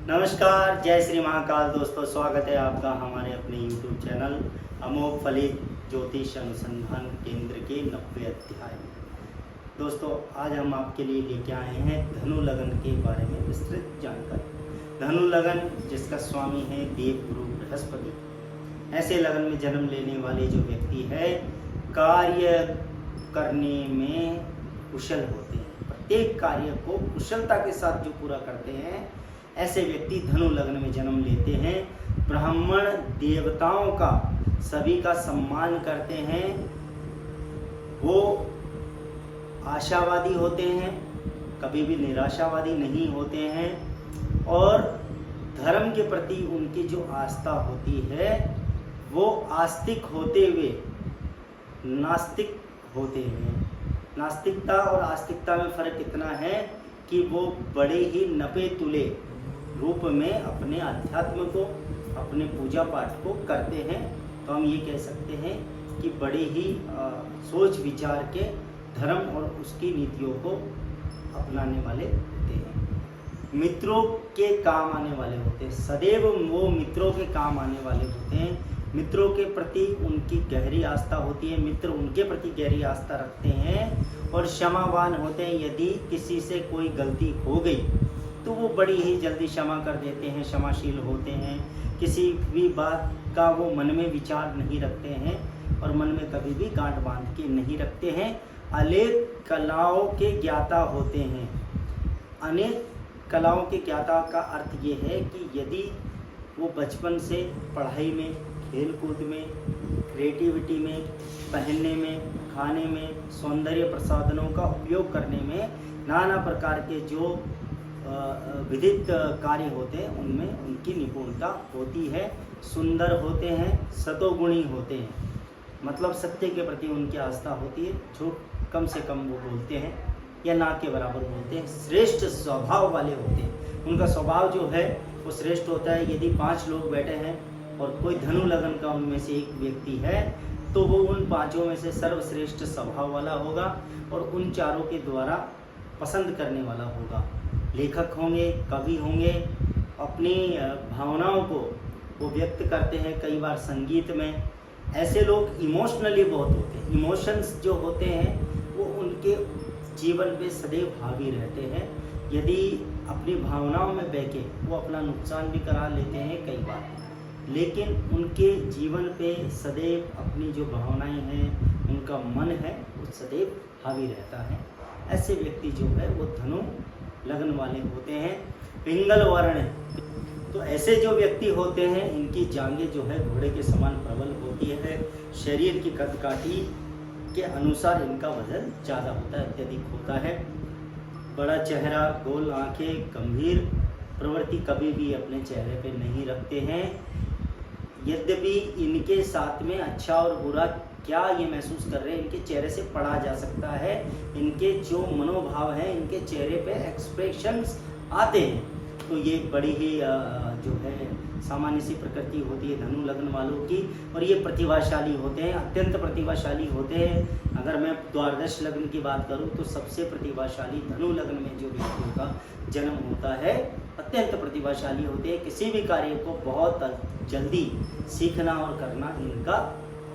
नमस्कार, जय श्री महाकाल दोस्तों। स्वागत है आपका हमारे अपने YouTube चैनल अमोघ फलित ज्योतिष अनुसंधान केंद्र के 90 अध्याय में। दोस्तों, आज हम आपके लिए लेके आए हैं धनु लगन के बारे में विस्तृत जानकारी। धनु लगन जिसका स्वामी है देवगुरु बृहस्पति, ऐसे लगन में जन्म लेने वाले जो व्यक्ति है कार्य करने में कुशल होते हैं। प्रत्येक कार्य को कुशलता के साथ जो पूरा करते हैं, ऐसे व्यक्ति धनु लग्न में जन्म लेते हैं। ब्राह्मण देवताओं का सभी का सम्मान करते हैं। वो आशावादी होते हैं, कभी भी निराशावादी नहीं होते हैं। और धर्म के प्रति उनकी जो आस्था होती है वो आस्तिक होते हुए नास्तिक होते हैं। नास्तिकता और आस्तिकता में फ़र्क इतना है कि वो बड़े ही नपे तुले रूप में अपने अध्यात्म को, अपने पूजा पाठ को करते हैं। तो हम ये कह सकते हैं कि बड़े ही सोच विचार के धर्म और उसकी नीतियों को अपनाने वाले होते हैं। मित्रों के काम आने वाले होते हैं, सदैव वो मित्रों के काम आने वाले होते हैं। मित्रों के प्रति उनकी गहरी आस्था होती है, मित्र उनके प्रति गहरी आस्था रखते हैं और क्षमावान होते हैं। यदि किसी से कोई गलती हो गई तो वो बड़ी ही जल्दी क्षमा कर देते हैं, क्षमाशील होते हैं। किसी भी बात का वो मन में विचार नहीं रखते हैं और मन में कभी भी गांठ बांध के नहीं रखते हैं। अनेक कलाओं के ज्ञाता होते हैं। अनेक कलाओं के ज्ञाता का अर्थ ये है कि यदि वो बचपन से पढ़ाई में, खेल कूद में, क्रिएटिविटी में, पहनने में, खाने में, सौंदर्य प्रसाधनों का उपयोग करने में, नाना प्रकार के जो विधित कार्य होते हैं उनमें उनकी निपुणता होती है। सुंदर होते हैं, सतोगुणी होते हैं, मतलब सत्य के प्रति उनकी आस्था होती है। झूठ कम से कम वो बोलते हैं या ना के बराबर बोलते हैं। श्रेष्ठ स्वभाव वाले होते हैं, उनका स्वभाव जो है वो श्रेष्ठ होता है। यदि 5 लोग बैठे हैं और कोई धनु लगन का उनमें से एक व्यक्ति है तो वो उन 5 में से सर्वश्रेष्ठ स्वभाव वाला होगा और उन 4 के द्वारा पसंद करने वाला होगा। लेखक होंगे, कवि होंगे, अपनी भावनाओं को वो व्यक्त करते हैं कई बार संगीत में। ऐसे लोग इमोशनली बहुत होते हैं। इमोशंस जो होते हैं वो उनके जीवन पे सदैव हावी रहते हैं। यदि अपनी भावनाओं में बह के वो अपना नुकसान भी करा लेते हैं कई बार, लेकिन उनके जीवन पे सदैव अपनी जो भावनाएं हैं, उनका मन है, वो सदैव हावी रहता है। ऐसे व्यक्ति जो है वो धनु लगन वाले होते हैं। पिंगल वर्ण, तो ऐसे जो व्यक्ति होते हैं इनकी जांघें जो है घोड़े के समान प्रबल होती है। शरीर की कदकाठी के अनुसार इनका वजन ज़्यादा होता है, अत्यधिक होता है। बड़ा चेहरा, गोल आंखें, गंभीर प्रवृत्ति कभी भी अपने चेहरे पे नहीं रखते हैं। यद्यपि इनके साथ में अच्छा और बुरा क्या ये महसूस कर रहे हैं इनके चेहरे से पढ़ा जा सकता है। इनके जो मनोभाव हैं, इनके चेहरे पे एक्सप्रेशंस आते हैं। तो ये बड़ी ही जो है सामान्य सी प्रकृति होती है धनु लगन वालों की। और ये प्रतिभाशाली होते हैं, अत्यंत प्रतिभाशाली होते हैं। अगर मैं द्वादश लग्न की बात करूं तो सबसे प्रतिभाशाली धनु लगन में जो व्यक्तियों का जन्म होता है अत्यंत प्रतिभाशाली होते हैं। किसी भी कार्य को बहुत जल्दी सीखना और करना इनका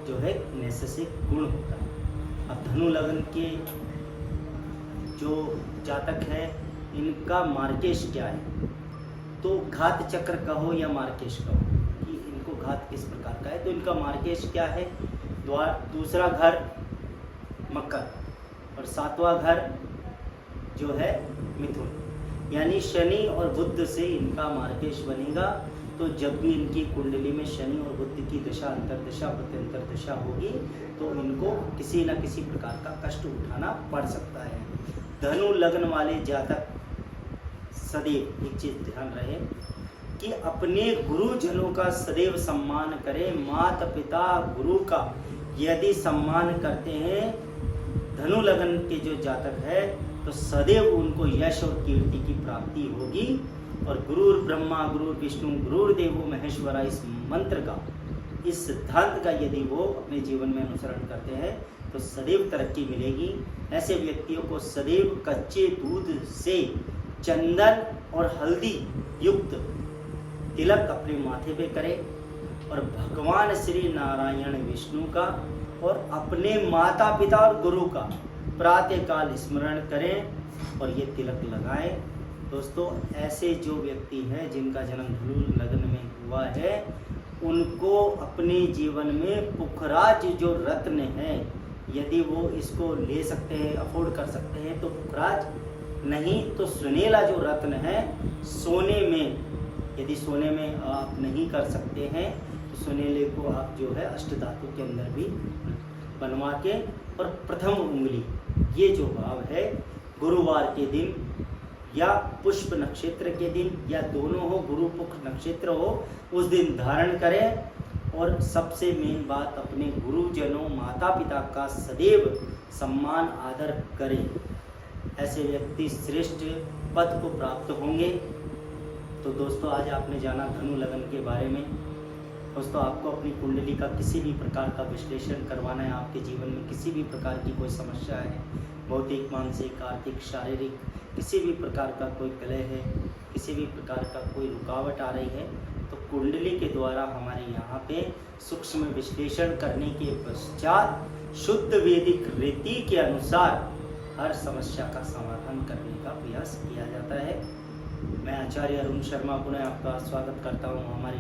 जो है नैसर्गिक गुण होता है। अब धनु लगन के जो जातक है इनका मार्केश क्या है, तो घात चक्र कहो या मार्केश कहो कि इनको घात किस प्रकार का है, तो इनका मार्केश क्या है। दूसरा घर मकर और 7वां घर जो है मिथुन, यानी शनि और बुध से इनका मार्केश बनेगा। तो जब भी इनकी कुंडली में शनि और बुध की दशा, अंतर्दशा, प्रत्यंतर दशा होगी तो इनको किसी न किसी प्रकार का कष्ट उठाना पड़ सकता है। धनु लगन वाले जातक सदैव एक चीज ध्यान रहे कि अपने गुरुजनों का सदैव सम्मान करें। माता पिता गुरु का यदि सम्मान करते हैं धनु लगन के जो जातक है तो सदैव उनको यश और कीर्ति की प्राप्ति होगी। और गुरुर ब्रह्मा, गुरुर विष्णु, गुरुर देवो महेश्वरा, इस मंत्र का, इस सिद्धांत का यदि वो अपने जीवन में अनुसरण करते हैं तो सदैव तरक्की मिलेगी। ऐसे व्यक्तियों को सदैव कच्चे दूध से चंदन और हल्दी युक्त तिलक अपने माथे पे करें और भगवान श्री नारायण विष्णु का और अपने माता पिता और गुरु का प्रातःकाल स्मरण करें और ये तिलक लगाएं। दोस्तों, ऐसे जो व्यक्ति हैं जिनका जन्म धनु लग्न में हुआ है, उनको अपने जीवन में पुखराज जो रत्न है, यदि वो इसको ले सकते हैं, अफोर्ड कर सकते हैं तो पुखराज, नहीं तो सुनेला जो रत्न है सोने में, यदि सोने में आप नहीं कर सकते हैं तो सुनेले को आप जो है अष्टधातु के अंदर भी बनवा के, और प्रथम उंगली, ये जो भाव है गुरुवार के दिन या पुष्प नक्षत्र के दिन या दोनों हो, गुरु पुख नक्षत्र हो, उस दिन धारण करें। और सबसे मेन बात, अपने गुरुजनों माता पिता का सदैव सम्मान आदर करें। ऐसे व्यक्ति श्रेष्ठ पद को प्राप्त होंगे। तो दोस्तों, आज आपने जाना धनु लगन के बारे में। दोस्तों, आपको अपनी कुंडली का किसी भी प्रकार का विश्लेषण करवाना है, आपके जीवन में किसी भी प्रकार की कोई समस्या है, भौतिक, मानसिक, आर्थिक, शारीरिक, किसी भी प्रकार का कोई कलह है, किसी भी प्रकार का कोई रुकावट आ रही है, तो कुंडली के द्वारा हमारे यहाँ पे सूक्ष्म विश्लेषण करने के पश्चात शुद्ध वैदिक रीति के अनुसार हर समस्या का समाधान करने का प्रयास किया जाता है। मैं आचार्य अरुण शर्मा पुनः आपका स्वागत करता हूँ हमारी